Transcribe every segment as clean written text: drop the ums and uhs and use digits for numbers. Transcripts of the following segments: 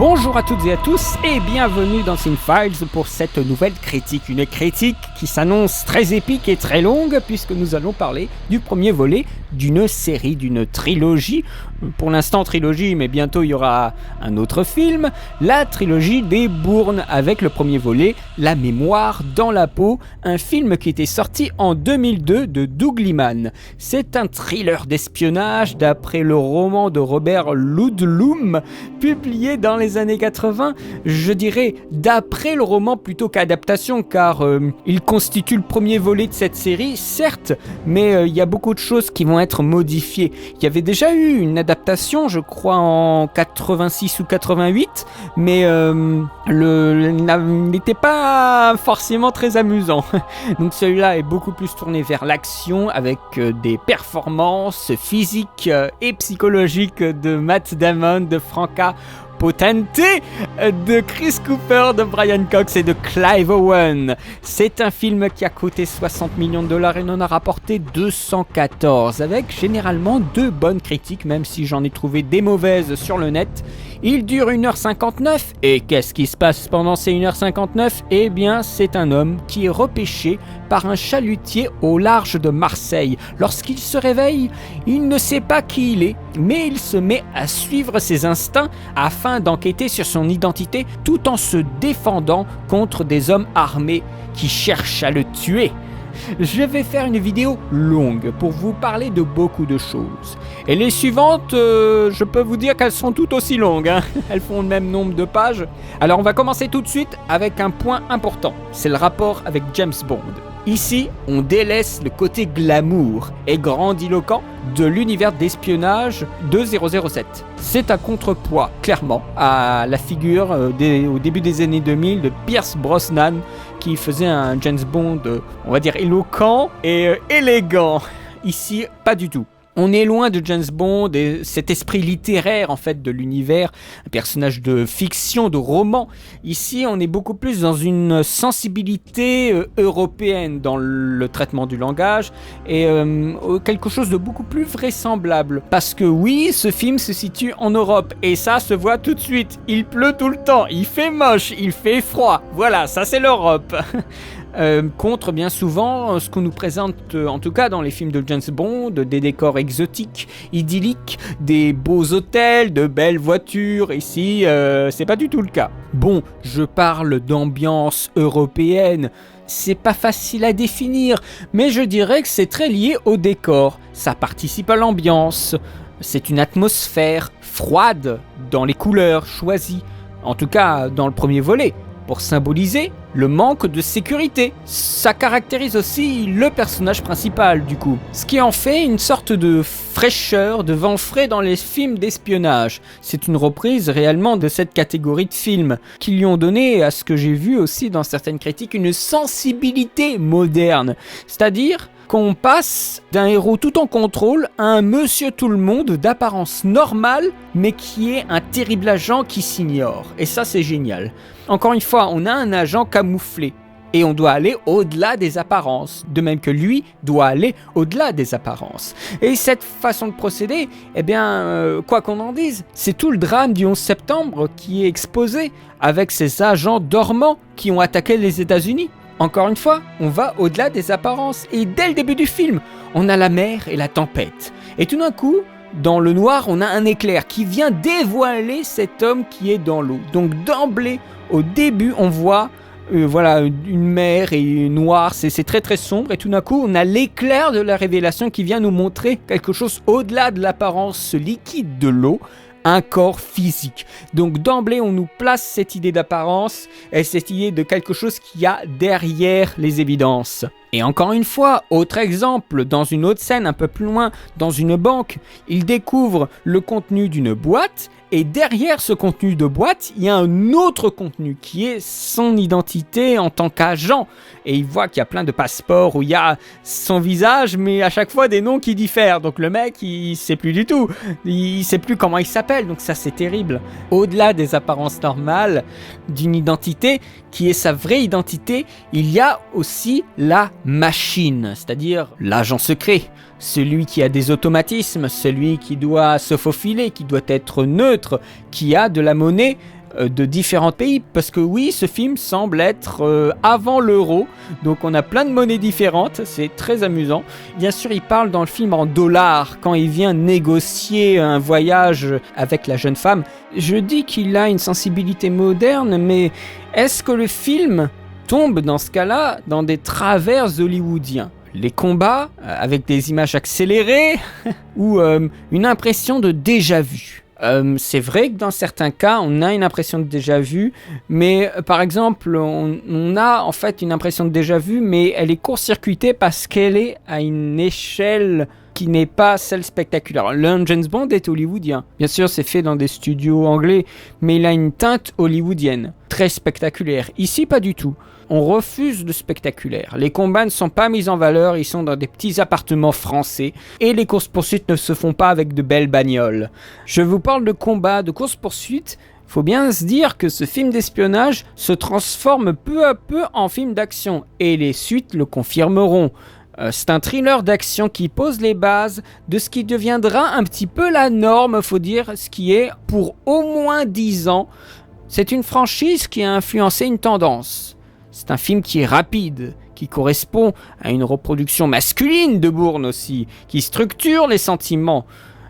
Bonjour à toutes et à tous et bienvenue dans Cinefiles pour cette nouvelle critique. Une critique qui s'annonce très épique et très longue puisque nous allons parler du premier volet d'une série, d'une trilogie. Pour l'instant trilogie, mais bientôt il y aura un autre film. La trilogie des Bournes avec le premier volet, La mémoire dans la peau. Un film qui était sorti en 2002 de Doug Liman. C'est un thriller d'espionnage d'après le roman de Robert Ludlum publié dans les années 80, je dirais d'après le roman plutôt qu'adaptation, car il constitue le premier volet de cette série, certes, mais il y a beaucoup de choses qui vont être modifiées. Il y avait déjà eu une adaptation, je crois en 86 ou 88, mais n'était pas forcément très amusant. Donc celui-là est beaucoup plus tourné vers l'action, avec des performances physiques et psychologiques de Matt Damon, de Franka Potente, de Chris Cooper, de Brian Cox et de Clive Owen. C'est un film qui a coûté 60 millions de dollars et n'en a rapporté 214, avec généralement de bonnes critiques, même si j'en ai trouvé des mauvaises sur le net. Il dure 1h59, et qu'est-ce qui se passe pendant ces 1h59 ? Eh bien, c'est un homme qui est repêché par un chalutier au large de Marseille. Lorsqu'il se réveille, il ne sait pas qui il est, mais il se met à suivre ses instincts afin d'enquêter sur son identité tout en se défendant contre des hommes armés qui cherchent à le tuer. Je vais faire une vidéo longue pour vous parler de beaucoup de choses. Et les suivantes, je peux vous dire qu'elles sont toutes aussi longues, hein. Elles font le même nombre de pages. Alors on va commencer tout de suite avec un point important. C'est le rapport avec James Bond. Ici, on délaisse le côté glamour et grandiloquent de l'univers d'espionnage de 007. C'est un contrepoids, clairement, à la figure au début des années 2000 de Pierce Brosnan, qui faisait un James Bond, on va dire, éloquent et élégant. Ici, pas du tout. On est loin de James Bond et cet esprit littéraire en fait de l'univers, un personnage de fiction, de roman. Ici, on est beaucoup plus dans une sensibilité européenne dans le traitement du langage et quelque chose de beaucoup plus vraisemblable. Parce que oui, ce film se situe en Europe et ça se voit tout de suite. Il pleut tout le temps, il fait moche, il fait froid. Voilà, ça c'est l'Europe. Contre bien souvent ce qu'on nous présente, en tout cas dans les films de James Bond, des décors exotiques, idylliques, des beaux hôtels, de belles voitures. Ici, c'est pas du tout le cas. Bon, je parle d'ambiance européenne. C'est pas facile à définir, mais je dirais que c'est très lié au décor. Ça participe à l'ambiance. C'est une atmosphère froide dans les couleurs choisies, en tout cas dans le premier volet, pour symboliser le manque de sécurité. Ça caractérise aussi le personnage principal du coup, ce qui en fait une sorte de fraîcheur, de vent frais dans les films d'espionnage. C'est une reprise réellement de cette catégorie de films qui lui ont donné, à ce que j'ai vu aussi dans certaines critiques, une sensibilité moderne. C'est-à-dire qu'on passe d'un héros tout en contrôle à un monsieur tout-le-monde d'apparence normale, mais qui est un terrible agent qui s'ignore. Et ça, c'est génial. Encore une fois, on a un agent camouflé. Et on doit aller au-delà des apparences, de même que lui doit aller au-delà des apparences. Et cette façon de procéder, eh bien, quoi qu'on en dise, c'est tout le drame du 11 septembre qui est exposé, avec ces agents dormants qui ont attaqué les États-Unis. Encore une fois, on va au-delà des apparences. Et dès le début du film, on a la mer et la tempête. Et tout d'un coup, dans le noir, on a un éclair qui vient dévoiler cet homme qui est dans l'eau. Donc d'emblée, au début, on voit une mer et noir, c'est très très sombre. Et tout d'un coup, on a l'éclair de la révélation qui vient nous montrer quelque chose au-delà de l'apparence liquide de l'eau. Un corps physique. Donc d'emblée, on nous place cette idée d'apparence et cette idée de quelque chose qu'il y a derrière les évidences. Et encore une fois, autre exemple, dans une autre scène un peu plus loin, dans une banque, il découvre le contenu d'une boîte et derrière ce contenu de boîte, il y a un autre contenu qui est son identité en tant qu'agent. Et il voit qu'il y a plein de passeports où il y a son visage, mais à chaque fois des noms qui diffèrent. Donc le mec, il sait plus du tout. Il sait plus comment il s'appelle. Donc ça, c'est terrible. Au-delà des apparences normales d'une identité qui est sa vraie identité, il y a aussi la machine, c'est-à-dire l'agent secret. Celui qui a des automatismes, celui qui doit se faufiler, qui doit être neutre, qui a de la monnaie de différents pays, parce que oui, ce film semble être avant l'euro, donc on a plein de monnaies différentes, c'est très amusant. Bien sûr, il parle dans le film en dollars quand il vient négocier un voyage avec la jeune femme. Je dis qu'il a une sensibilité moderne, mais est-ce que le film tombe dans ce cas-là dans des travers hollywoodiens ? Les combats avec des images accélérées ou une impression de déjà-vu. C'est vrai que dans certains cas, on a une impression de déjà-vu, mais par exemple, on a en fait une impression de déjà-vu, mais elle est court-circuitée parce qu'elle est à une échelle qui n'est pas celle spectaculaire. Le James Bond est hollywoodien. Bien sûr, c'est fait dans des studios anglais, mais il a une teinte hollywoodienne, très spectaculaire. Ici, pas du tout. On refuse le spectaculaire. Les combats ne sont pas mis en valeur, ils sont dans des petits appartements français. Et les courses-poursuites ne se font pas avec de belles bagnoles. Je vous parle de combats, de courses-poursuites. Faut bien se dire que ce film d'espionnage se transforme peu à peu en film d'action. Et les suites le confirmeront. C'est un thriller d'action qui pose les bases de ce qui deviendra un petit peu la norme, faut dire, ce qui est pour au moins 10 ans. C'est une franchise qui a influencé une tendance. C'est un film qui est rapide, qui correspond à une reproduction masculine de Bourne aussi, qui structure les sentiments,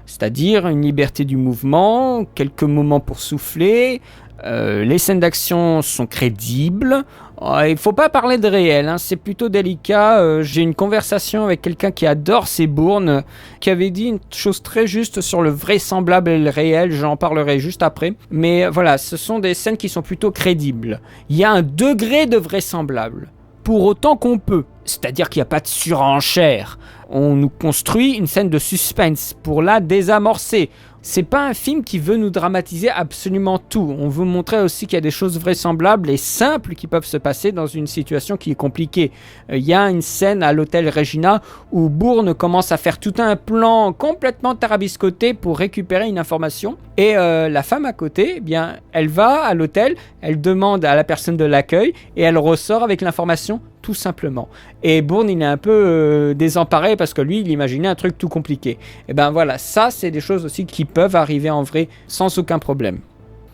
c'est-à-dire une liberté du mouvement, quelques moments pour souffler, les scènes d'action sont crédibles. Il ne faut pas parler de réel, c'est plutôt délicat. J'ai une conversation avec quelqu'un qui adore ces Bournes, qui avait dit une chose très juste sur le vraisemblable et le réel, j'en parlerai juste après. Mais voilà, ce sont des scènes qui sont plutôt crédibles. Il y a un degré de vraisemblable, pour autant qu'on peut. C'est-à-dire qu'il n'y a pas de surenchère. On nous construit une scène de suspense pour la désamorcer. C'est pas un film qui veut nous dramatiser absolument tout. On veut montrer aussi qu'il y a des choses vraisemblables et simples qui peuvent se passer dans une situation qui est compliquée. Il y a une scène à l'hôtel Regina où Bourne commence à faire tout un plan complètement tarabiscoté pour récupérer une information. Et la femme à côté, eh bien, elle va à l'hôtel, elle demande à la personne de l'accueil et elle ressort avec l'information tout simplement. Et Bourne, il est un peu désemparé parce que lui, il imaginait un truc tout compliqué. Et ben voilà, ça, c'est des choses aussi qui peuvent arriver en vrai sans aucun problème.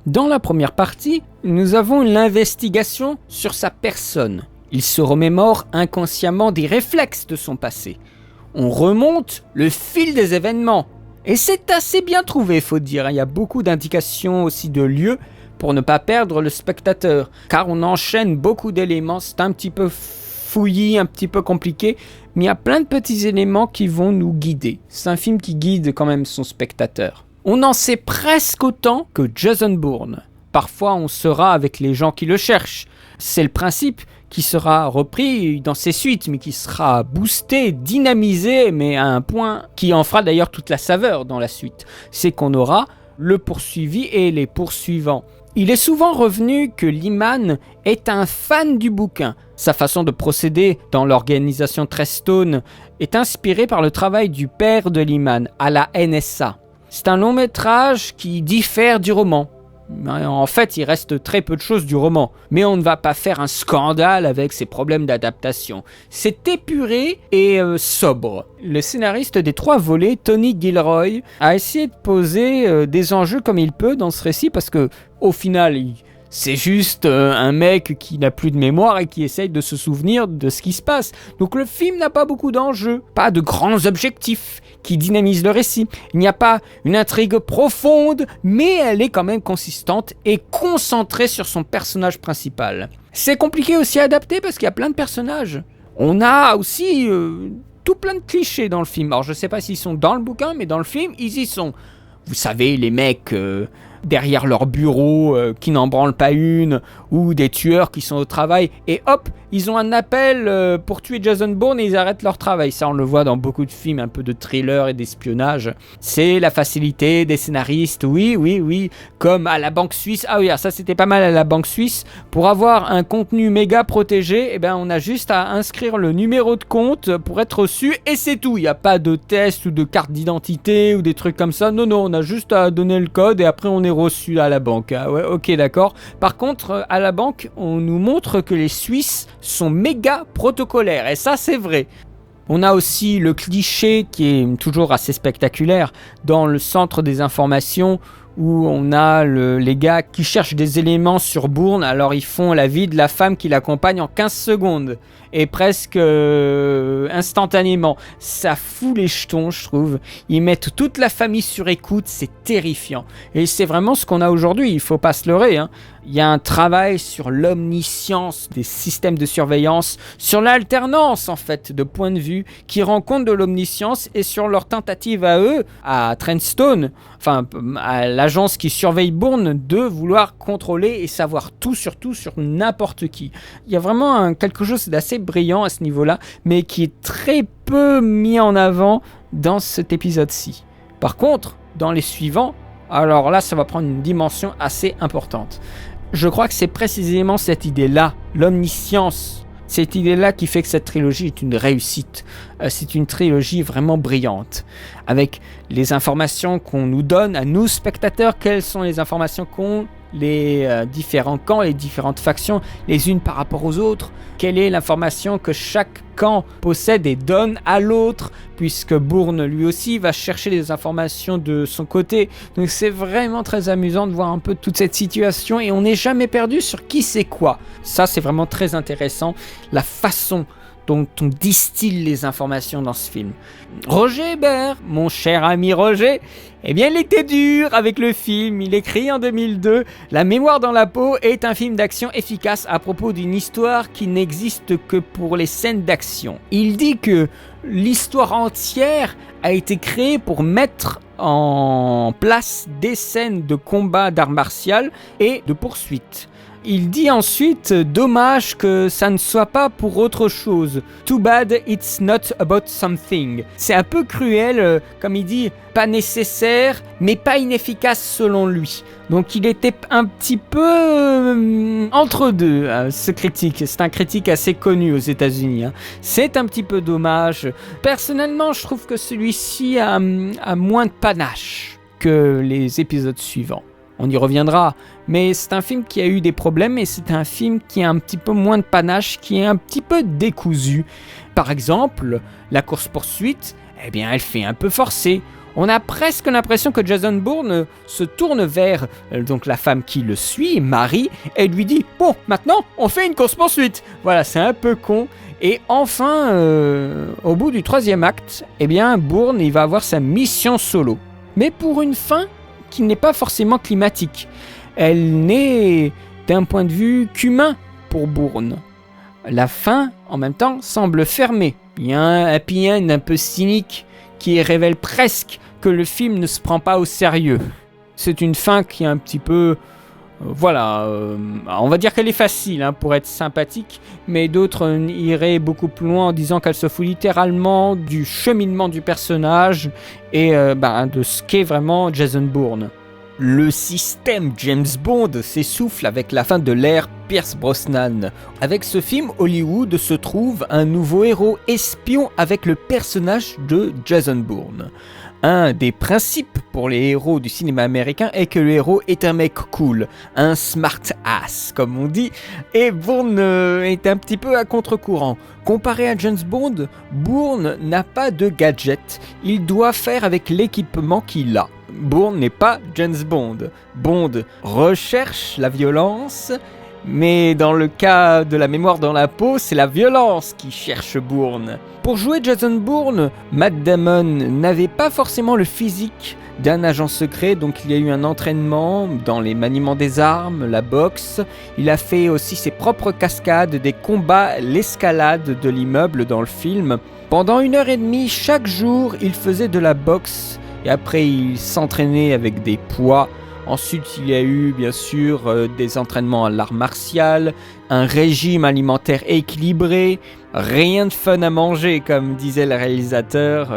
Dans la première partie, nous avons l'investigation sur sa personne. Il se remémore inconsciemment des réflexes de son passé. On remonte le fil des événements. Et c'est assez bien trouvé, faut dire. Il y a beaucoup d'indications aussi de lieux pour ne pas perdre le spectateur. Car on enchaîne beaucoup d'éléments, c'est un petit peu fouillis, un petit peu compliqué, mais il y a plein de petits éléments qui vont nous guider. C'est un film qui guide quand même son spectateur. On en sait presque autant que Jason Bourne. Parfois on sera avec les gens qui le cherchent. C'est le principe qui sera repris dans ses suites, mais qui sera boosté, dynamisé, mais à un point qui en fera d'ailleurs toute la saveur dans la suite. C'est qu'on aura le poursuivi et les poursuivants. Il est souvent revenu que Liman est un fan du bouquin. Sa façon de procéder dans l'organisation Trestone est inspirée par le travail du père de Liman à la NSA. C'est un long métrage qui diffère du roman. En fait, il reste très peu de choses du roman, mais on ne va pas faire un scandale avec ses problèmes d'adaptation. C'est épuré et sobre. Le scénariste des 3 volets, Tony Gilroy, a essayé de poser des enjeux comme il peut dans ce récit parce que, au final, c'est juste un mec qui n'a plus de mémoire et qui essaye de se souvenir de ce qui se passe. Donc le film n'a pas beaucoup d'enjeux, pas de grands objectifs qui dynamisent le récit. Il n'y a pas une intrigue profonde, mais elle est quand même consistante et concentrée sur son personnage principal. C'est compliqué aussi à adapter parce qu'il y a plein de personnages. On a aussi tout plein de clichés dans le film. Alors je sais pas s'ils sont dans le bouquin, mais dans le film, ils y sont. Vous savez, les mecs derrière leur bureau qui n'en branlent pas une, ou des tueurs qui sont au travail, et hop, ils ont un appel pour tuer Jason Bourne et ils arrêtent leur travail. Ça, on le voit dans beaucoup de films, un peu de thriller et d'espionnage. C'est la facilité des scénaristes, oui, comme à la Banque Suisse. Ah oui, ça c'était pas mal à la Banque Suisse. Pour avoir un contenu méga protégé, eh ben, on a juste à inscrire le numéro de compte pour être reçu, et c'est tout. Il n'y a pas de test ou de carte d'identité ou des trucs comme ça. Non, on a juste à donner le code et après on est reçu à la banque. Ah ouais, ok, d'accord. Par contre, à la banque, on nous montre que les Suisses sont méga protocolaires, et ça c'est vrai. On a aussi le cliché qui est toujours assez spectaculaire dans le centre des informations où on a les gars qui cherchent des éléments sur Bourne, alors ils font la vie de la femme qui l'accompagne en 15 secondes, et presque instantanément. Ça fout les jetons, je trouve. Ils mettent toute la famille sur écoute, c'est terrifiant. Et c'est vraiment ce qu'on a aujourd'hui, il faut pas se leurrer, hein. Il y a un travail sur l'omniscience des systèmes de surveillance, sur l'alternance en fait de points de vue qui rend compte de l'omniscience et sur leur tentative à eux, à Trentstone, enfin à l'agence qui surveille Bourne, de vouloir contrôler et savoir tout sur n'importe qui. Il y a vraiment quelque chose d'assez brillant à ce niveau-là, mais qui est très peu mis en avant dans cet épisode-ci. Par contre, dans les suivants, alors là ça va prendre une dimension assez importante. Je crois que c'est précisément cette idée-là, l'omniscience, cette idée-là qui fait que cette trilogie est une réussite. C'est une trilogie vraiment brillante. Avec les informations qu'on nous donne, à nous spectateurs, quelles sont les informations qu'ont les différents camps, les différentes factions, les unes par rapport aux autres. Quelle est l'information que chaque camp possède et donne à l'autre, puisque Bourne lui aussi va chercher des informations de son côté. Donc c'est vraiment très amusant de voir un peu toute cette situation et on n'est jamais perdu sur qui c'est quoi. Ça c'est vraiment très intéressant, la façon dont on distille les informations dans ce film. Roger Ebert, mon cher ami Roger, eh bien il était dur avec le film. Il écrit en 2002 « La mémoire dans la peau est un film d'action efficace à propos d'une histoire qui n'existe que pour les scènes d'action. » Il dit que l'histoire entière a été créée pour mettre en place des scènes de combat d'arts martiaux et de poursuites. Il dit ensuite « Dommage que ça ne soit pas pour autre chose. Too bad it's not about something. » C'est un peu cruel, comme il dit, pas nécessaire, mais pas inefficace selon lui. Donc il était un petit peu entre deux, ce critique. C'est un critique assez connu aux États-Unis. C'est un petit peu dommage. Personnellement, je trouve que celui-ci a moins de panache que les épisodes suivants. On y reviendra, mais c'est un film qui a eu des problèmes et c'est un film qui a un petit peu moins de panache, qui est un petit peu décousu. Par exemple, la course-poursuite, eh bien, elle fait un peu forcée. On a presque l'impression que Jason Bourne se tourne vers donc la femme qui le suit, Marie, et lui dit « Bon, maintenant, on fait une course-poursuite !» Voilà, c'est un peu con. Et enfin, au bout du 3e acte, eh bien, Bourne, il va avoir sa mission solo. Mais pour une fin qui n'est pas forcément climatique. Elle n'est d'un point de vue qu'humain pour Bourne. La fin, en même temps, semble fermée. Il y a un happy end un peu cynique qui révèle presque que le film ne se prend pas au sérieux. C'est une fin qui est un petit peu... on va dire qu'elle est facile pour être sympathique, mais d'autres iraient beaucoup plus loin en disant qu'elle se fout littéralement du cheminement du personnage et de ce qu'est vraiment Jason Bourne. Le système James Bond s'essouffle avec la fin de l'ère Pierce Brosnan. Avec ce film, Hollywood se trouve un nouveau héros espion avec le personnage de Jason Bourne. Un des principes pour les héros du cinéma américain est que le héros est un mec cool, un smart ass comme on dit, et Bourne est un petit peu à contre-courant. Comparé à James Bond, Bourne n'a pas de gadget, il doit faire avec l'équipement qu'il a. Bourne n'est pas James Bond. Bond recherche la violence, mais dans le cas de la mémoire dans la peau, c'est la violence qui cherche Bourne. Pour jouer Jason Bourne, Matt Damon n'avait pas forcément le physique d'un agent secret, donc il y a eu un entraînement dans les maniements des armes, la boxe. Il a fait aussi ses propres cascades, des combats, l'escalade de l'immeuble dans le film. Pendant 1h30 chaque jour, il faisait de la boxe et après il s'entraînait avec des poids. Ensuite, il y a eu bien sûr des entraînements à l'art martial, un régime alimentaire équilibré, rien de fun à manger comme disait le réalisateur,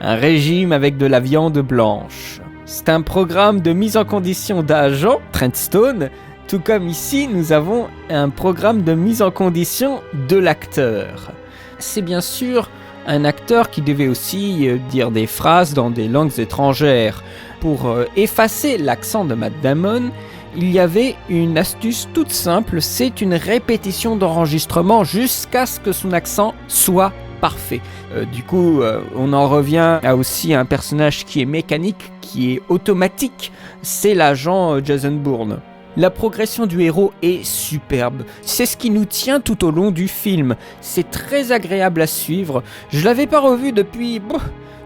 un régime avec de la viande blanche. C'est un programme de mise en condition d'agent, Trentstone, tout comme ici nous avons un programme de mise en condition de l'acteur. C'est bien sûr un acteur qui devait aussi dire des phrases dans des langues étrangères. Pour effacer l'accent de Matt Damon, il y avait une astuce toute simple, c'est une répétition d'enregistrement jusqu'à ce que son accent soit parfait. Du coup, on en revient à aussi un personnage qui est mécanique, qui est automatique. C'est l'agent Jason Bourne. La progression du héros est superbe. C'est ce qui nous tient tout au long du film. C'est très agréable à suivre. Je l'avais pas revu depuis,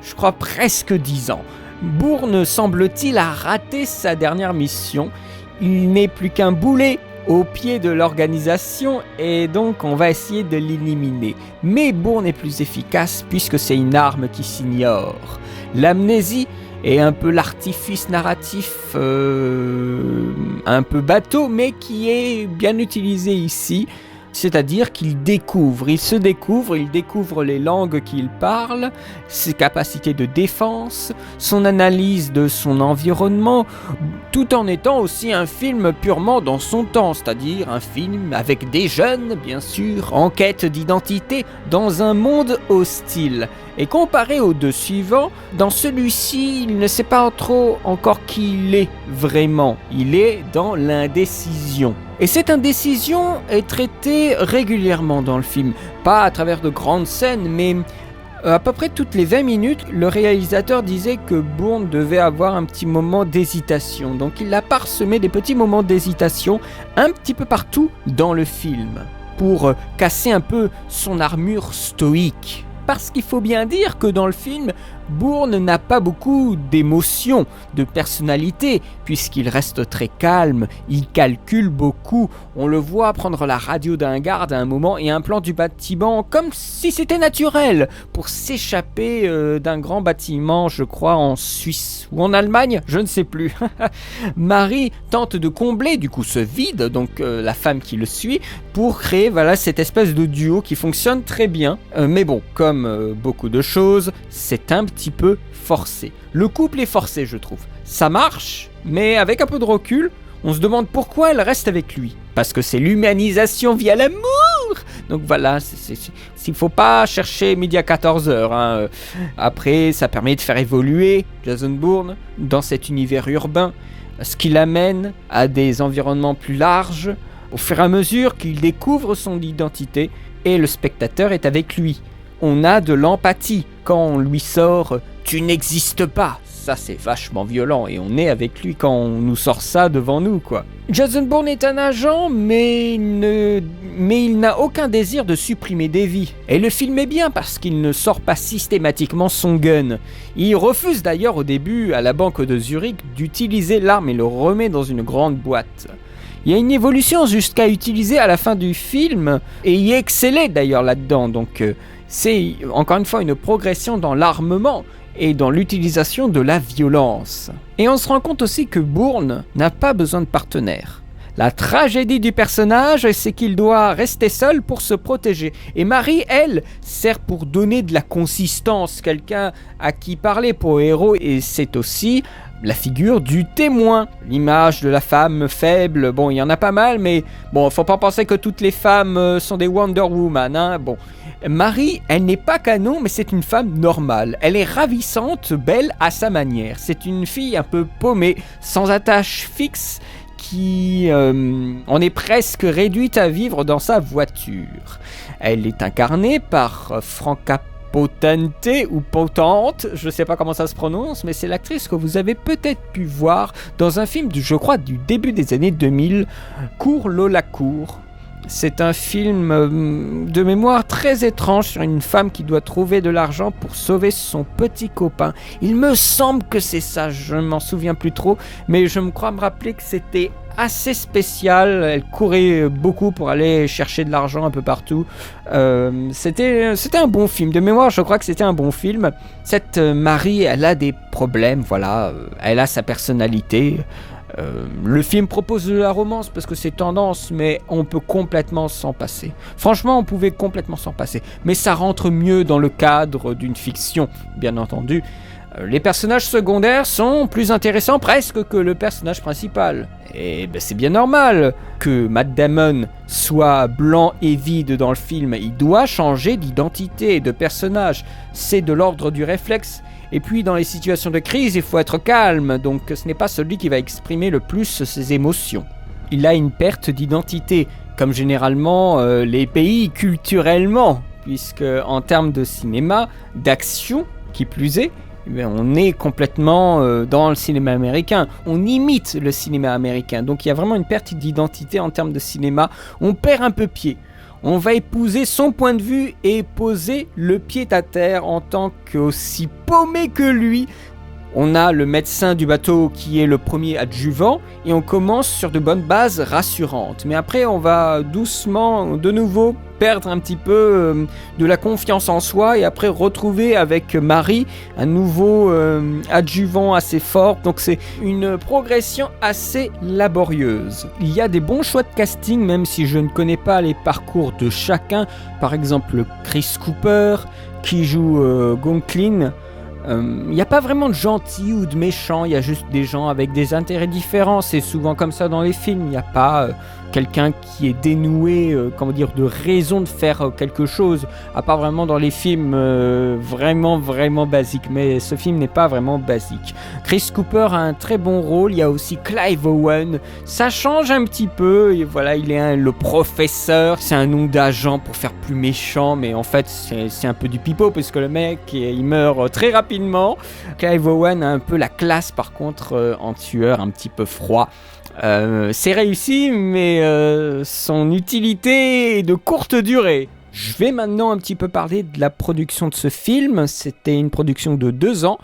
je crois, presque 10 ans. Bourne, semble-t-il, a raté sa dernière mission. Il n'est plus qu'un boulet au pied de l'organisation et donc on va essayer de l'éliminer. Mais Bourne est plus efficace puisque c'est une arme qui s'ignore. L'amnésie est un peu l'artifice narratif un peu bateau mais qui est bien utilisé ici. C'est-à-dire qu'il se découvre, il découvre les langues qu'il parle, ses capacités de défense, son analyse de son environnement, tout en étant aussi un film purement dans son temps, c'est-à-dire un film avec des jeunes, bien sûr, en quête d'identité, dans un monde hostile. Et comparé aux deux suivants, dans celui-ci, il ne sait pas trop encore qui il est vraiment. Il est dans l'indécision. Et cette indécision est traitée régulièrement dans le film. Pas à travers de grandes scènes, mais à peu près toutes les 20 minutes, le réalisateur disait que Bourne devait avoir un petit moment d'hésitation. Donc il a parsemé des petits moments d'hésitation un petit peu partout dans le film, pour casser un peu son armure stoïque. Parce qu'il faut bien dire que dans le film, Bourne n'a pas beaucoup d'émotions, de personnalité, puisqu'il reste très calme, il calcule beaucoup. On le voit prendre la radio d'un garde à un moment et un plan du bâtiment comme si c'était naturel, pour s'échapper d'un grand bâtiment, je crois en Suisse ou en Allemagne, je ne sais plus. Marie tente de combler du coup ce vide, donc la femme qui le suit, pour créer cette espèce de duo qui fonctionne très bien. Mais bon, comme beaucoup de choses, c'est un petit peu forcé. Le couple est forcé, je trouve. Ça marche, mais avec un peu de recul, on se demande pourquoi elle reste avec lui. Parce que c'est l'humanisation via l'amour. Donc voilà, il faut pas chercher midi à 14h. Après, ça permet de faire évoluer Jason Bourne dans cet univers urbain, ce qui l'amène à des environnements plus larges, au fur et à mesure qu'il découvre son identité, et le spectateur est avec lui. On a de l'empathie quand on lui sort « tu n'existes pas ». Ça, c'est vachement violent et on est avec lui quand on nous sort ça devant nous, quoi. Jason Bourne est un agent, mais il n'a aucun désir de supprimer des vies. Et le film est bien parce qu'il ne sort pas systématiquement son gun. Il refuse d'ailleurs au début, à la banque de Zurich, d'utiliser l'arme et le remet dans une grande boîte. Il y a une évolution jusqu'à utiliser à la fin du film, et il excellait d'ailleurs là-dedans, donc c'est encore une fois une progression dans l'armement et dans l'utilisation de la violence. Et on se rend compte aussi que Bourne n'a pas besoin de partenaire. La tragédie du personnage, c'est qu'il doit rester seul pour se protéger. Et Marie, elle, sert pour donner de la consistance, quelqu'un à qui parler pour héros, et c'est aussi la figure du témoin, l'image de la femme faible. Bon, il y en a pas mal, mais bon, faut pas penser que toutes les femmes sont des Wonder Woman, Bon, Marie, elle n'est pas canon, mais c'est une femme normale. Elle est ravissante, belle à sa manière. C'est une fille un peu paumée, sans attache fixe, qui en est presque réduite à vivre dans sa voiture. Elle est incarnée par Franca Potente ou Potente, je sais pas comment ça se prononce, mais c'est l'actrice que vous avez peut-être pu voir dans un film, je crois, du début des années 2000, Cours Lola Cours. C'est un film de mémoire très étrange sur une femme qui doit trouver de l'argent pour sauver son petit copain. Il me semble que c'est ça, je ne m'en souviens plus trop, mais je me crois me rappeler que c'était assez spécial. Elle courait beaucoup pour aller chercher de l'argent un peu partout. C'était un bon film. De mémoire, je crois que c'était un bon film. Cette Marie, elle a des problèmes, voilà. Elle a sa personnalité. Le film propose de la romance parce que c'est tendance, mais on peut complètement s'en passer. Franchement, on pouvait complètement s'en passer. Mais ça rentre mieux dans le cadre d'une fiction, bien entendu. Les personnages secondaires sont plus intéressants presque que le personnage principal. Et c'est bien normal que Matt Damon soit blanc et vide dans le film. Il doit changer d'identité et de personnage. C'est de l'ordre du réflexe. Et puis dans les situations de crise, il faut être calme. Donc ce n'est pas celui qui va exprimer le plus ses émotions. Il a une perte d'identité, comme généralement les pays culturellement, puisque en termes de cinéma, d'action, qui plus est, on est complètement dans le cinéma américain. On imite le cinéma américain. Donc il y a vraiment une perte d'identité en termes de cinéma. On perd un peu pied. On va épouser son point de vue et poser le pied à terre en tant qu'aussi paumé que lui. On a le médecin du bateau qui est le premier adjuvant et on commence sur de bonnes bases rassurantes. Mais après, on va doucement, de nouveau, perdre un petit peu de la confiance en soi et après retrouver avec Marie un nouveau adjuvant assez fort. Donc c'est une progression assez laborieuse. Il y a des bons choix de casting, même si je ne connais pas les parcours de chacun. Par exemple, Chris Cooper qui joue Gonklin. Il n'y a pas vraiment de gentils ou de méchants, il y a juste des gens avec des intérêts différents. C'est souvent comme ça dans les films, il n'y a pas quelqu'un qui est dénoué de raison de faire quelque chose, à part vraiment dans les films vraiment basiques. Mais ce film n'est pas vraiment basique. Chris Cooper a un très bon rôle. Il y a aussi Clive Owen, ça change un petit peu. Et voilà, il est le professeur, c'est un nom d'agent pour faire plus méchant, mais en fait c'est un peu du pipeau parce que le mec il meurt très rapidement. Clive Owen a un peu la classe par contre en tueur, un petit peu froid. C'est réussi, mais son utilité est de courte durée. Je vais maintenant un petit peu parler de la production de ce film. C'était une production de 2 ans.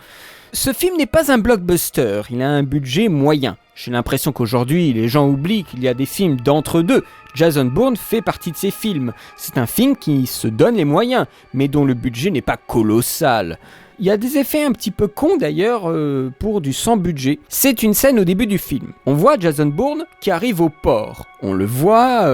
Ce film n'est pas un blockbuster, il a un budget moyen. J'ai l'impression qu'aujourd'hui, les gens oublient qu'il y a des films d'entre-deux. Jason Bourne fait partie de ces films. C'est un film qui se donne les moyens, mais dont le budget n'est pas colossal. Il y a des effets un petit peu cons d'ailleurs pour du sans budget. C'est une scène au début du film. On voit Jason Bourne qui arrive au port. On le voit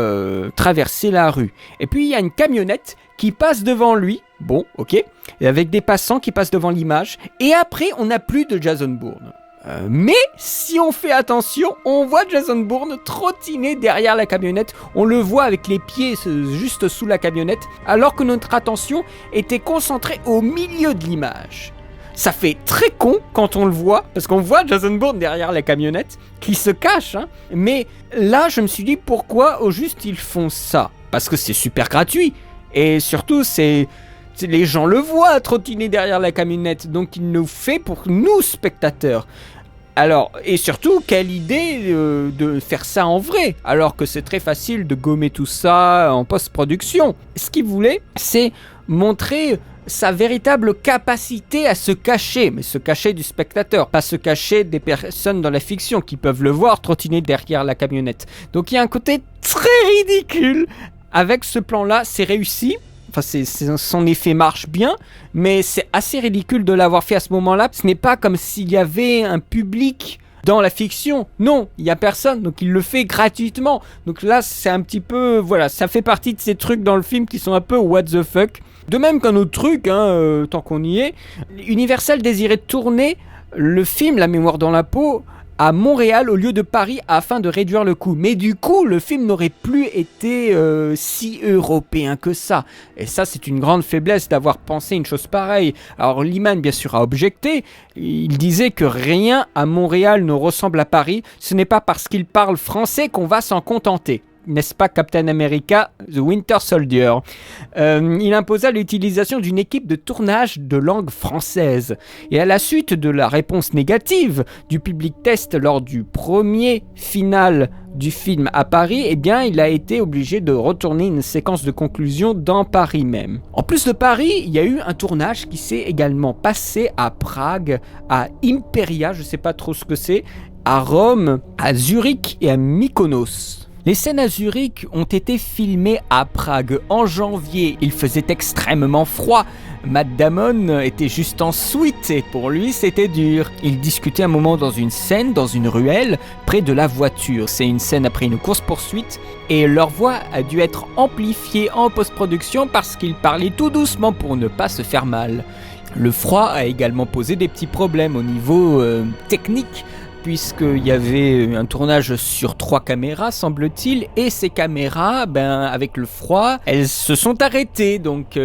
traverser la rue. Et puis il y a une camionnette qui passe devant lui. Bon, ok. Et avec des passants qui passent devant l'image. Et après, on n'a plus de Jason Bourne. Mais si on fait attention, on voit Jason Bourne trottiner derrière la camionnette. On le voit avec les pieds juste sous la camionnette, alors que notre attention était concentrée au milieu de l'image. Ça fait très con quand on le voit, parce qu'on voit Jason Bourne derrière la camionnette, qui se cache. Mais là, je me suis dit, pourquoi au juste ils font ça ? Parce que c'est super gratuit. Et surtout, les gens le voient trottiner derrière la camionnette, donc il nous fait pour nous spectateurs. Alors, et surtout, quelle idée de faire ça en vrai, alors que c'est très facile de gommer tout ça en post-production. Ce qu'il voulait, c'est montrer sa véritable capacité à se cacher, mais se cacher du spectateur, pas se cacher des personnes dans la fiction qui peuvent le voir trottiner derrière la camionnette. Donc il y a un côté très ridicule. Avec ce plan-là, c'est réussi. Enfin, son effet marche bien, mais c'est assez ridicule de l'avoir fait à ce moment-là. Ce n'est pas comme s'il y avait un public dans la fiction. Non, il n'y a personne, donc il le fait gratuitement. Donc là, c'est un petit peu... Voilà, ça fait partie de ces trucs dans le film qui sont un peu what the fuck. De même qu'un autre truc, tant qu'on y est, Universal désirait tourner le film La Mémoire dans la peau à Montréal au lieu de Paris afin de réduire le coût. Mais du coup, le film n'aurait plus été si européen que ça. Et ça, c'est une grande faiblesse d'avoir pensé une chose pareille. Alors Liman, bien sûr, a objecté. Il disait que rien à Montréal ne ressemble à Paris. Ce n'est pas parce qu'il parle français qu'on va s'en contenter. N'est-ce pas Captain America, The Winter Soldier? Il imposa l'utilisation d'une équipe de tournage de langue française. Et à la suite de la réponse négative du public test lors du premier final du film à Paris, eh bien, il a été obligé de retourner une séquence de conclusion dans Paris même. En plus de Paris, il y a eu un tournage qui s'est également passé à Prague, à Imperia, je ne sais pas trop ce que c'est, à Rome, à Zurich et à Mykonos. Les scènes à Zurich ont été filmées à Prague en janvier. Il faisait extrêmement froid. Matt Damon était juste en suite et pour lui c'était dur. Il discutait un moment dans une scène, dans une ruelle, près de la voiture. C'est une scène après une course-poursuite et leur voix a dû être amplifiée en post-production parce qu'ils parlaient tout doucement pour ne pas se faire mal. Le froid a également posé des petits problèmes au niveau technique, puisqu'il y avait un tournage sur 3 caméras, semble-t-il, et ces caméras, avec le froid, elles se sont arrêtées. Donc,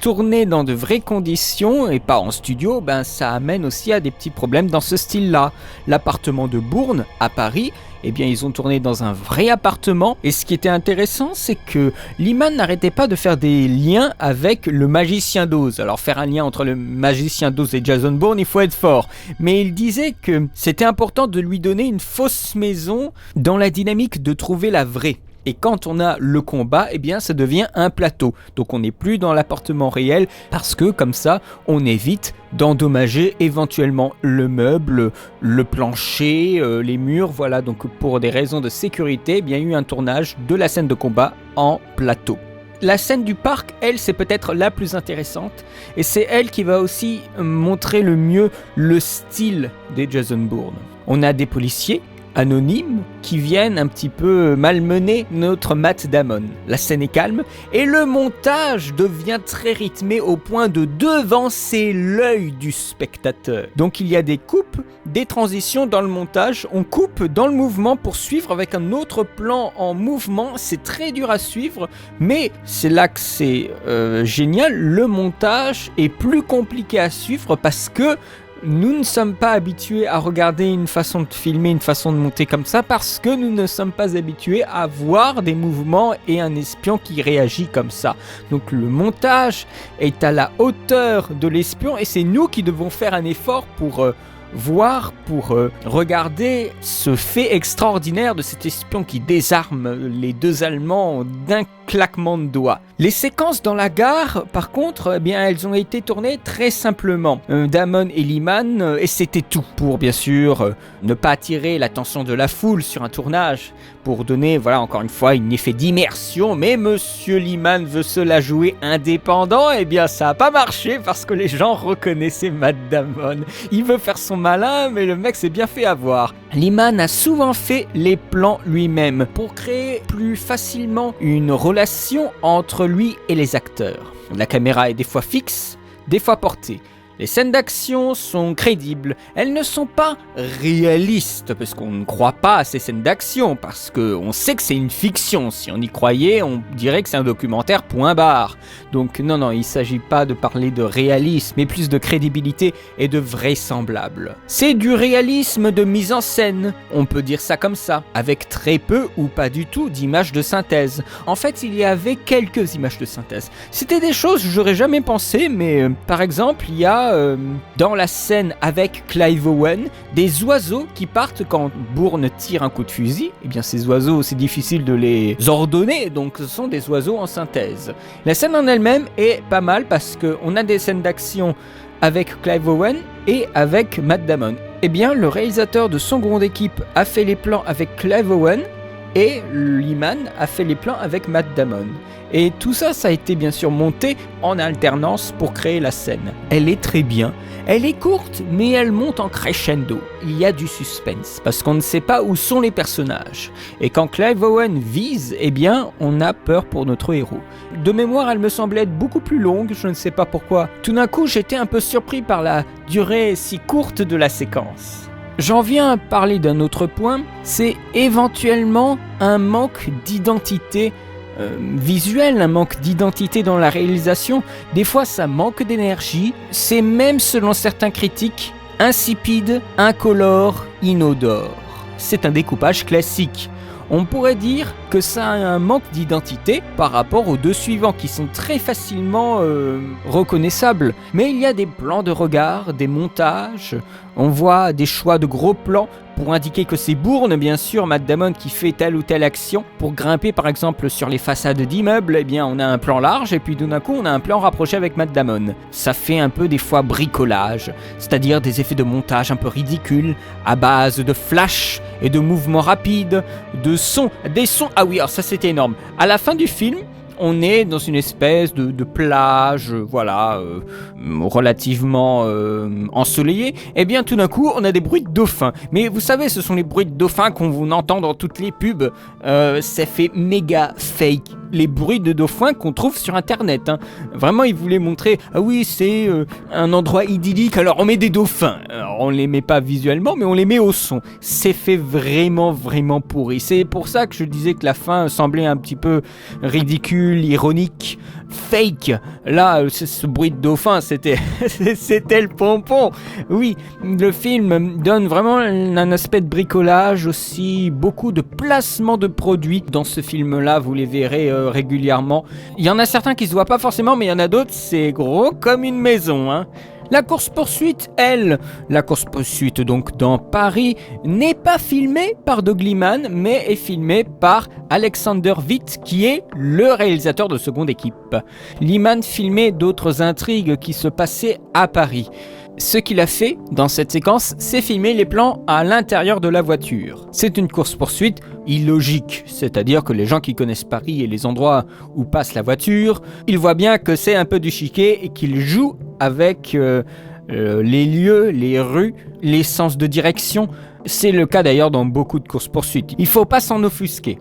tourner dans de vraies conditions, et pas en studio, ça amène aussi à des petits problèmes dans ce style-là. L'appartement de Bourne, à Paris, eh bien ils ont tourné dans un vrai appartement. Et ce qui était intéressant, c'est que Liman n'arrêtait pas de faire des liens avec le magicien d'Oz. Alors faire un lien entre le magicien d'Oz et Jason Bourne, il faut être fort. Mais il disait que c'était important de lui donner une fausse maison dans la dynamique de trouver la vraie. Et quand on a le combat, eh bien ça devient un plateau. Donc on n'est plus dans l'appartement réel parce que comme ça, on évite d'endommager éventuellement le meuble, le plancher, les murs. Voilà, donc pour des raisons de sécurité, eh bien, il y a eu un tournage de la scène de combat en plateau. La scène du parc, elle, c'est peut-être la plus intéressante et c'est elle qui va aussi montrer le mieux le style des Jason Bourne. On a des policiers anonymes qui viennent un petit peu malmener notre Matt Damon. La scène est calme et le montage devient très rythmé au point de devancer l'œil du spectateur. Donc il y a des coupes, des transitions dans le montage, on coupe dans le mouvement pour suivre avec un autre plan en mouvement, c'est très dur à suivre, mais c'est là que c'est génial, le montage est plus compliqué à suivre parce que nous ne sommes pas habitués à regarder une façon de filmer, une façon de monter comme ça, parce que nous ne sommes pas habitués à voir des mouvements et un espion qui réagit comme ça. Donc le montage est à la hauteur de l'espion et c'est nous qui devons faire un effort pour regarder ce fait extraordinaire de cet espion qui désarme les deux Allemands d'un claquement de doigts. Les séquences dans la gare, par contre, eh bien, elles ont été tournées très simplement. Damon et Liman, et c'était tout. Pour, bien sûr, ne pas attirer l'attention de la foule sur un tournage, pour donner, voilà, encore une fois, un effet d'immersion, mais Monsieur Liman veut se la jouer indépendant, eh bien, ça n'a pas marché, parce que les gens reconnaissaient Matt Damon. Il veut faire son malin, mais le mec s'est bien fait avoir. Liman a souvent fait les plans lui-même, pour créer plus facilement une relation entre lui et les acteurs. La caméra est des fois fixe, des fois portée. Les scènes d'action sont crédibles, elles ne sont pas réalistes, parce qu'on ne croit pas à ces scènes d'action, parce qu'on sait que c'est une fiction. Si on y croyait, on dirait que c'est un documentaire point barre. Donc non, il ne s'agit pas de parler de réalisme, mais plus de crédibilité et de vraisemblable. C'est du réalisme de mise en scène, on peut dire ça comme ça, avec très peu ou pas du tout d'images de synthèse. En fait, il y avait quelques images de synthèse. C'était des choses que j'aurais jamais pensé, mais par exemple, il y a dans la scène avec Clive Owen, des oiseaux qui partent quand Bourne tire un coup de fusil. Eh bien ces oiseaux, c'est difficile de les ordonner, donc ce sont des oiseaux en synthèse. La scène en elle-même est pas mal parce qu'on a des scènes d'action avec Clive Owen et avec Matt Damon. Eh bien le réalisateur de Son Grande Équipe a fait les plans avec Clive Owen et Liman a fait les plans avec Matt Damon. Et tout ça, ça a été bien sûr monté en alternance pour créer la scène. Elle est très bien, elle est courte, mais elle monte en crescendo. Il y a du suspense, parce qu'on ne sait pas où sont les personnages. Et quand Clive Owen vise, eh bien, on a peur pour notre héros. De mémoire, elle me semblait être beaucoup plus longue, je ne sais pas pourquoi. Tout d'un coup, j'étais un peu surpris par la durée si courte de la séquence. J'en viens à parler d'un autre point, c'est éventuellement un manque d'identité visuel, un manque d'identité dans la réalisation. Des fois ça manque d'énergie, c'est même selon certains critiques insipide, incolore, inodore. C'est un découpage classique. On pourrait dire que ça a un manque d'identité par rapport aux deux suivants qui sont très facilement reconnaissables. Mais il y a des plans de regard, des montages, on voit des choix de gros plans pour indiquer que c'est Bourne, bien sûr, Matt Damon qui fait telle ou telle action. Pour grimper par exemple sur les façades d'immeubles, eh bien on a un plan large et puis d'un coup on a un plan rapproché avec Matt Damon. Ça fait un peu des fois bricolage, c'est-à-dire des effets de montage un peu ridicules, à base de flash et de mouvements rapides, de sons, des sons. Ah oui, alors ça c'était énorme. À la fin du film, on est dans une espèce de plage, relativement ensoleillée. Et bien tout d'un coup, on a des bruits de dauphins. Mais vous savez, ce sont les bruits de dauphins qu'on entend dans toutes les pubs. Ça fait méga fake. Les bruits de dauphins qu'on trouve sur internet. Vraiment, ils voulaient montrer, ah oui, c'est un endroit idyllique, alors on met des dauphins. Alors, on les met pas visuellement, mais on les met au son. C'est fait vraiment, vraiment pourri. C'est pour ça que je disais que la fin semblait un petit peu ridicule ridicule, ironique, fake. Là, ce bruit de dauphin, c'était le pompon. Oui, le film donne vraiment un aspect de bricolage, aussi beaucoup de placement de produits. Dans ce film-là, vous les verrez régulièrement. Il y en a certains qui se voient pas forcément, mais il y en a d'autres, c'est gros comme une maison, hein. La course-poursuite, la course-poursuite donc dans Paris, n'est pas filmée par Doug Liman, mais est filmée par Alexander Witt, qui est le réalisateur de seconde équipe. Liman filmait d'autres intrigues qui se passaient à Paris. Ce qu'il a fait dans cette séquence, c'est filmer les plans à l'intérieur de la voiture. C'est une course-poursuite illogique, c'est-à-dire que les gens qui connaissent Paris et les endroits où passe la voiture, ils voient bien que c'est un peu du chiquet et qu'ils jouent avec les lieux, les rues, les sens de direction. C'est le cas d'ailleurs dans beaucoup de courses-poursuites. Il ne faut pas s'en offusquer.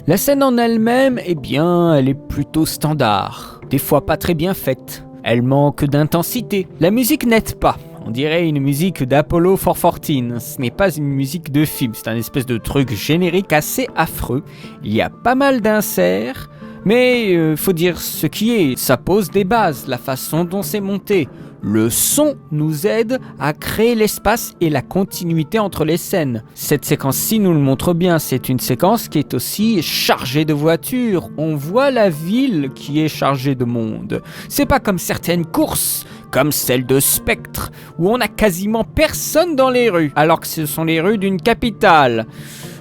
La scène en elle-même, eh bien, elle est plutôt standard, des fois pas très bien faite. Elle manque d'intensité. La musique n'aide pas. On dirait une musique d'Apollo 414. Ce n'est pas une musique de film, c'est un espèce de truc générique assez affreux. Il y a pas mal d'inserts, mais faut dire ce qui est. Ça pose des bases, la façon dont c'est monté. Le son nous aide à créer l'espace et la continuité entre les scènes. Cette séquence-ci nous le montre bien, c'est une séquence qui est aussi chargée de voitures. On voit la ville qui est chargée de monde. C'est pas comme certaines courses, comme celle de Spectre, où on a quasiment personne dans les rues, alors que ce sont les rues d'une capitale.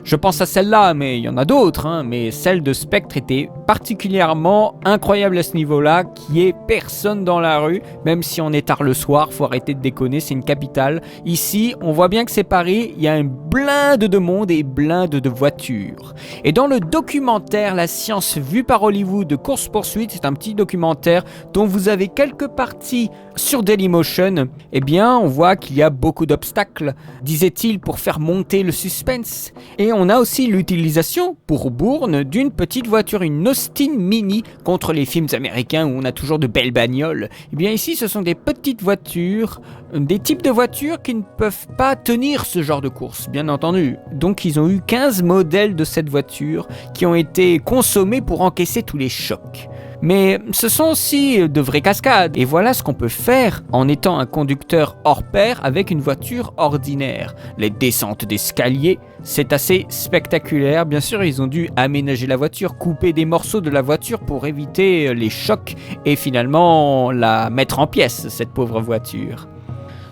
Je pense à celle-là, mais il y en a d'autres, hein. Mais celle de Spectre était particulièrement incroyable à ce niveau-là, qu'il n'y ait personne dans la rue, même si on est tard le soir, faut arrêter de déconner, c'est une capitale. Ici, on voit bien que c'est Paris, il y a une blinde de monde et blinde de voitures. Et dans le documentaire La science vue par Hollywood de course-poursuite, c'est un petit documentaire dont vous avez quelques parties sur Dailymotion, eh bien, on voit qu'il y a beaucoup d'obstacles, disait-il, pour faire monter le suspense. Et on a aussi l'utilisation, pour Bourne, d'une petite voiture, une Austin Mini, contre les films américains où on a toujours de belles bagnoles. Eh bien ici, ce sont des petites voitures, des types de voitures qui ne peuvent pas tenir ce genre de course, bien entendu. Donc ils ont eu 15 modèles de cette voiture qui ont été consommés pour encaisser tous les chocs. Mais ce sont aussi de vraies cascades. Et voilà ce qu'on peut faire en étant un conducteur hors pair avec une voiture ordinaire. Les descentes d'escalier, c'est assez spectaculaire. Bien sûr, ils ont dû aménager la voiture, couper des morceaux de la voiture pour éviter les chocs et finalement la mettre en pièces, cette pauvre voiture.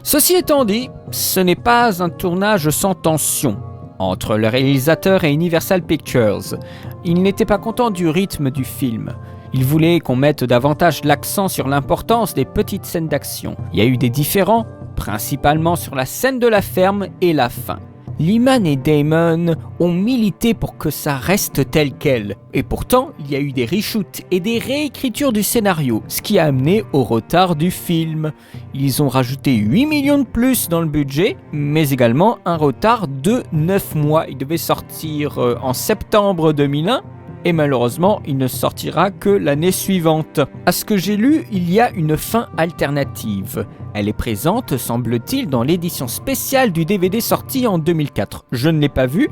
Ceci étant dit, ce n'est pas un tournage sans tension entre le réalisateur et Universal Pictures. Il n'était pas content du rythme du film. Il voulait qu'on mette davantage l'accent sur l'importance des petites scènes d'action. Il y a eu des différends, principalement sur la scène de la ferme et la fin. Liman et Damon ont milité pour que ça reste tel quel. Et pourtant, il y a eu des reshoots et des réécritures du scénario, ce qui a amené au retard du film. Ils ont rajouté 8 millions de plus dans le budget, mais également un retard de 9 mois. Il devait sortir en septembre 2001. Et malheureusement, il ne sortira que l'année suivante. À ce que j'ai lu, il y a une fin alternative. Elle est présente, semble-t-il, dans l'édition spéciale du DVD sorti en 2004. Je ne l'ai pas vue.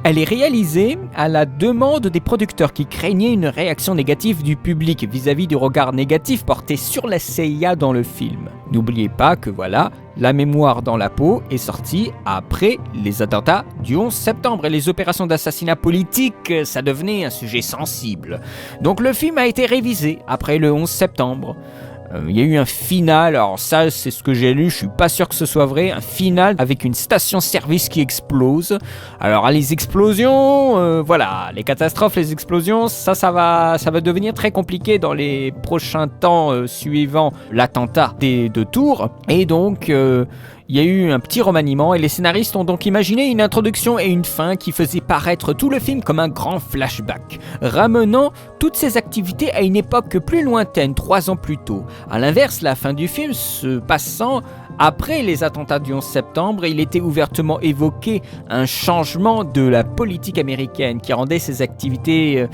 Elle est réalisée à la demande des producteurs qui craignaient une réaction négative du public vis-à-vis du regard négatif porté sur la CIA dans le film. N'oubliez pas que voilà, La mémoire dans la peau est sortie après les attentats du 11 septembre et les opérations d'assassinat politique, ça devenait un sujet sensible. Donc le film a été révisé après le 11 septembre. Il y a eu un final, alors ça c'est ce que j'ai lu, je suis pas sûr que ce soit vrai, un final avec une station-service qui explose. Alors les explosions, voilà, les catastrophes, les explosions, ça va devenir très compliqué dans les prochains temps suivant l'attentat de Tours. Et donc il y a eu un petit remaniement et les scénaristes ont donc imaginé une introduction et une fin qui faisaient paraître tout le film comme un grand flashback, ramenant toutes ces activités à une époque plus lointaine, 3 ans plus tôt. A l'inverse, la fin du film se passant après les attentats du 11 septembre, il était ouvertement évoqué un changement de la politique américaine qui rendait ces activités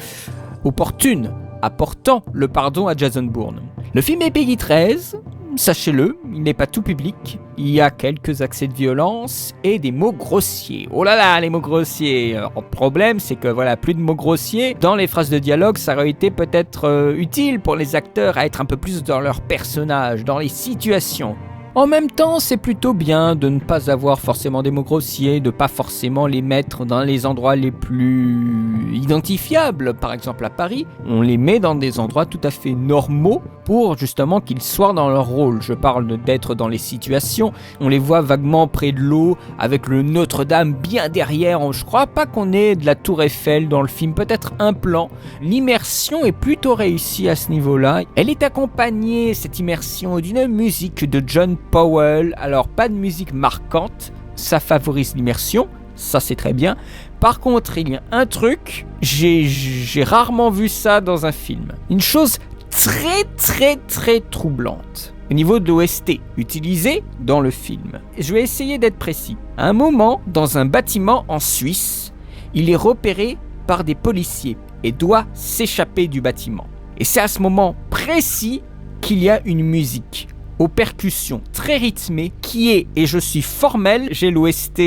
opportunes, apportant le pardon à Jason Bourne. Le film est PG-13, sachez-le, il n'est pas tout public. Il y a quelques accès de violence et des mots grossiers. Oh là là, les mots grossiers. Alors, le problème, c'est que voilà, plus de mots grossiers. Dans les phrases de dialogue, ça aurait été peut-être utile pour les acteurs à être un peu plus dans leur personnage, dans les situations. En même temps, c'est plutôt bien de ne pas avoir forcément des mots grossiers, de pas forcément les mettre dans les endroits les plus identifiables. Par exemple à Paris, on les met dans des endroits tout à fait normaux pour justement qu'ils soient dans leur rôle. Je parle d'être dans les situations, on les voit vaguement près de l'eau, avec le Notre-Dame bien derrière. Je crois pas qu'on ait de la Tour Eiffel dans le film, peut-être un plan. L'immersion est plutôt réussie à ce niveau-là. Elle est accompagnée, cette immersion, d'une musique de John Powell. Alors pas de musique marquante, ça favorise l'immersion, ça c'est très bien. Par contre, il y a un truc, j'ai rarement vu ça dans un film. Une chose très troublante au niveau de l'OST utilisée dans le film. Je vais essayer d'être précis. À un moment, dans un bâtiment en Suisse, il est repéré par des policiers et doit s'échapper du bâtiment. Et c'est à ce moment précis qu'il y a une musique aux percussions très rythmées qui est, et je suis formel, j'ai l'OST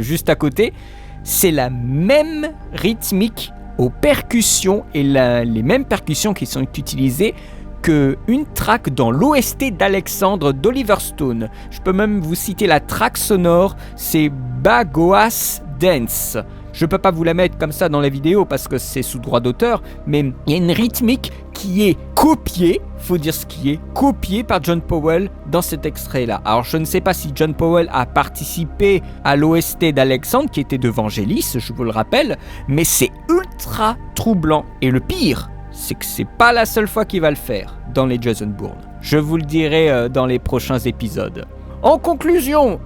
juste à côté, c'est la même rythmique aux percussions et les mêmes percussions qui sont utilisées qu'une track dans l'OST d'Alexandre d'Oliver Stone. Je peux même vous citer la track sonore, c'est Bagoas Dance. Je peux pas vous la mettre comme ça dans la vidéo parce que c'est sous droit d'auteur, mais il y a une rythmique qui est copiée, faut dire ce qui est, copiée par John Powell dans cet extrait-là. Alors je ne sais pas si John Powell a participé à l'OST d'Alexandre qui était de Vangelis, je vous le rappelle, mais c'est ultra troublant. Et le pire, c'est que c'est pas la seule fois qu'il va le faire dans les Jason Bourne. Je vous le dirai dans les prochains épisodes. En conclusion,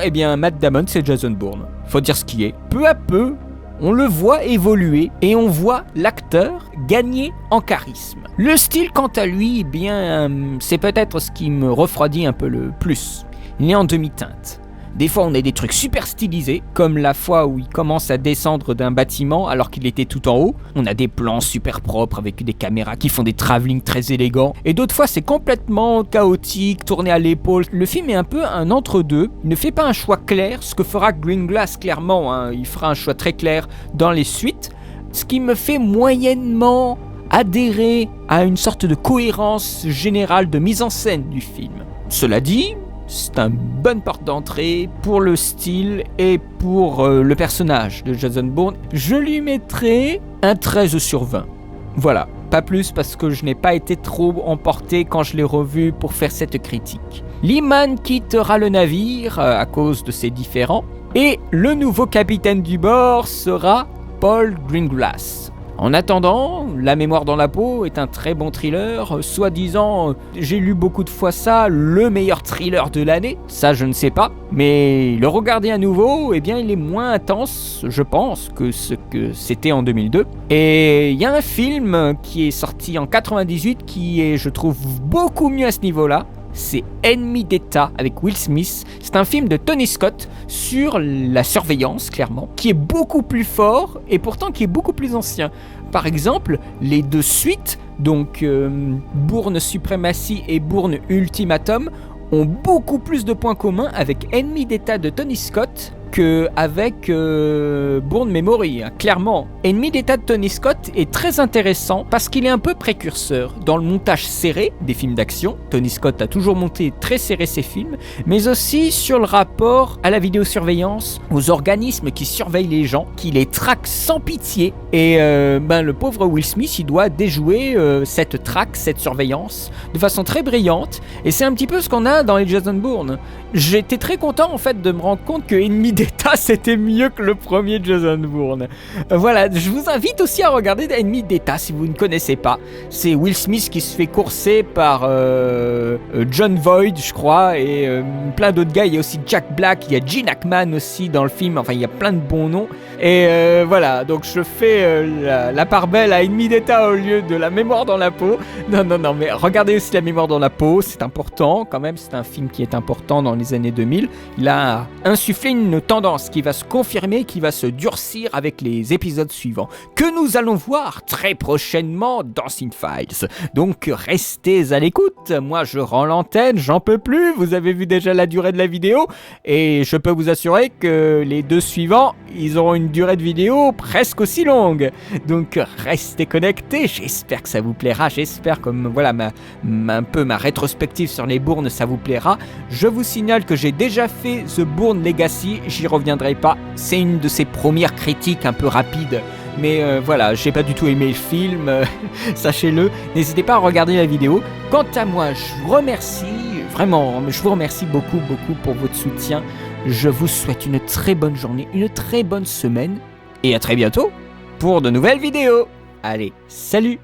eh bien Matt Damon c'est Jason Bourne. Faut dire ce qui est. Peu à peu, on le voit évoluer et on voit l'acteur gagner en charisme. Le style, quant à lui, eh bien, c'est peut-être ce qui me refroidit un peu le plus. Il est en demi-teinte. Des fois, on a des trucs super stylisés, comme la fois où il commence à descendre d'un bâtiment alors qu'il était tout en haut. On a des plans super propres avec des caméras qui font des travelling très élégants. Et d'autres fois, c'est complètement chaotique, tourné à l'épaule. Le film est un peu un entre-deux. Il ne fait pas un choix clair, ce que fera Green Glass clairement. Il fera un choix très clair dans les suites. Ce qui me fait moyennement adhérer à une sorte de cohérence générale de mise en scène du film. Cela dit, c'est une bonne porte d'entrée pour le style et pour le personnage de Jason Bourne. Je lui mettrai un 13 sur 20. Voilà, pas plus parce que je n'ai pas été trop emporté quand je l'ai revu pour faire cette critique. Liman quittera le navire à cause de ses différends et le nouveau capitaine du bord sera Paul Greengrass. En attendant, La mémoire dans la peau est un très bon thriller, soi-disant, j'ai lu beaucoup de fois ça, le meilleur thriller de l'année, ça je ne sais pas, mais le regarder à nouveau, eh bien il est moins intense, je pense, que ce que c'était en 2002. Et il y a un film qui est sorti en 98 qui est, je trouve, beaucoup mieux à ce niveau-là. C'est Ennemi d'État avec Will Smith. C'est un film de Tony Scott sur la surveillance, clairement, qui est beaucoup plus fort et pourtant qui est beaucoup plus ancien. Par exemple, les deux suites, donc Bourne Supremacy et Bourne Ultimatum, ont beaucoup plus de points communs avec Ennemi d'État de Tony Scott qu'avec Bourne Memory, clairement. Ennemi d'État de Tony Scott est très intéressant parce qu'il est un peu précurseur dans le montage serré des films d'action. Tony Scott a toujours monté très serré ses films, mais aussi sur le rapport à la vidéosurveillance, aux organismes qui surveillent les gens, qui les traquent sans pitié. Et le pauvre Will Smith, il doit déjouer cette traque, cette surveillance, de façon très brillante. Et c'est un petit peu ce qu'on a dans les Jason Bourne. J'étais très content en fait de me rendre compte que Ennemi d'État c'était mieux que le premier Jason Bourne. Voilà, je vous invite aussi à regarder Ennemi d'État si vous ne connaissez pas. C'est Will Smith qui se fait courser par John Voight, je crois, et plein d'autres gars. Il y a aussi Jack Black, il y a Gene Hackman aussi dans le film. Enfin, il y a plein de bons noms. Et voilà, donc je fais la part belle à Ennemi d'État au lieu de La mémoire dans la peau. Non, mais regardez aussi La mémoire dans la peau, c'est important quand même. C'est un film qui est important dans les années 2000. Il a insufflé une tendance qui va se confirmer, qui va se durcir avec les épisodes suivants, que nous allons voir très prochainement dans Cinefiles. Donc restez à l'écoute, moi je rends l'antenne, j'en peux plus, vous avez vu déjà la durée de la vidéo, et je peux vous assurer que les 2 suivants, ils auront une durée de vidéo presque aussi longue. Donc restez connectés, j'espère que ça vous plaira, j'espère comme voilà un peu ma rétrospective sur les Bournes, ça vous plaira. Je vous signale que j'ai déjà fait The Bourne Legacy, j'y reviendrai pas, c'est une de ces premières critiques un peu rapides, mais voilà, j'ai pas du tout aimé le film, sachez-le, n'hésitez pas à regarder la vidéo. Quant à moi, je vous remercie, vraiment, je vous remercie beaucoup pour votre soutien, je vous souhaite une très bonne journée, une très bonne semaine, et à très bientôt pour de nouvelles vidéos. Allez, salut!